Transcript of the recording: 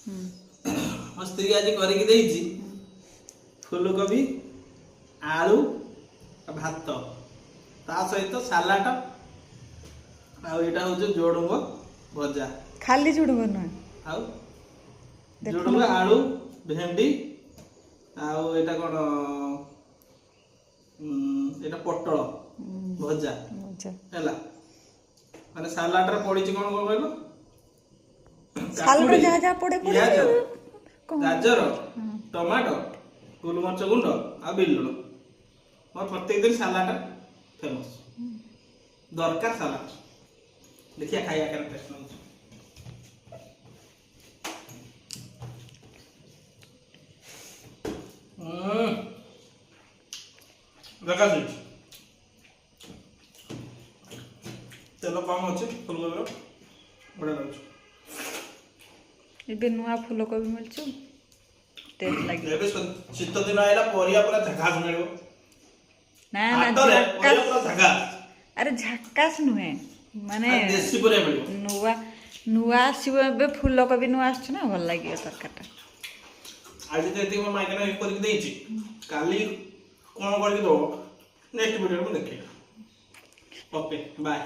ମୋ ସ୍ତ୍ରୀ ଆଜି କରିକି ଦେଇଛି ଫୁଲକୋବି ଆଳୁ ଭାତ ତା ସହିତ ସାଲାଟ ଆଉ ଏଇଟା ହଉଛି ଝୁଡୁଙ୍ଗ ଭଜା। ଖାଲି ଝୁଡୁଙ୍ଗ ନୁହେଁ ଆଉ ଝୁଡୁଙ୍ଗ ଆଳୁ ଭେଣ୍ଡି ଆଉ ଏଇଟା କଣ ଏଇଟା ପୋଟଳ ଭଜା ହେଲା। ମାନେ ସାଲାଡ ରେ ପଡିଛି କଣ କଣ କହିଲ? ସାଲାଡ ଯାହା ଯାହା ପଡେ ପିଆଜ ଗାଜର ଟମାଟୋ ଗୋଲମରିଚ ଗୁଣ୍ଡ ଆଉ ବିଟ ଲୁଣ। ମୋର ପ୍ରତ୍ୟେକ ଦିନ ସାଲାଡ ଫେମସ ଦରକାର ସାଲାଡ। ଦେଖିଆ ଖାଇବା କେତେ ଟେଷ୍ଟ ଲାଗୁଛି। ଦେଖାଯାଉଛି ତେଲ କମ ଅଛି ଫୁଲକୋବିର ବଢିଆ ଲାଗୁଛି। ଏବେ ନୂଆ ଫୁଲକୋବି ମିଳୁଛି ଟେଷ୍ଟ ଲାଗିବ। ଏବେ ଶୀତ ଦିନ ଆଇଲା ପରିବା ପୁରା ଝାକାସ ମିଳିବ। ନା ହାଟରେ ପରିବା ପୁରା ଝାକାସ। ଆରେ ଝାକାସ ନୁହେଁ ମାନେ ଦେଶୀ ପରିବା ମିଳିବ। ନୂଆ ନୂଆ ଆସିବ ଏବେ ଫୁଲକୋବି ନୂଆ ଆସୁଛି ନା ଭଲ ଲାଗିବ ତରକାରୀଟା। ଆଜି ତ ଏତିକି ମୋ ମାଇକିନା କରିକି ଦେଇଛି କାଲି କଣ କରିକି ଦବ ନେକ୍ସଟ ଭିଡିଓରେ ମୁଁ ଦେଖେଇବି। Okay bye.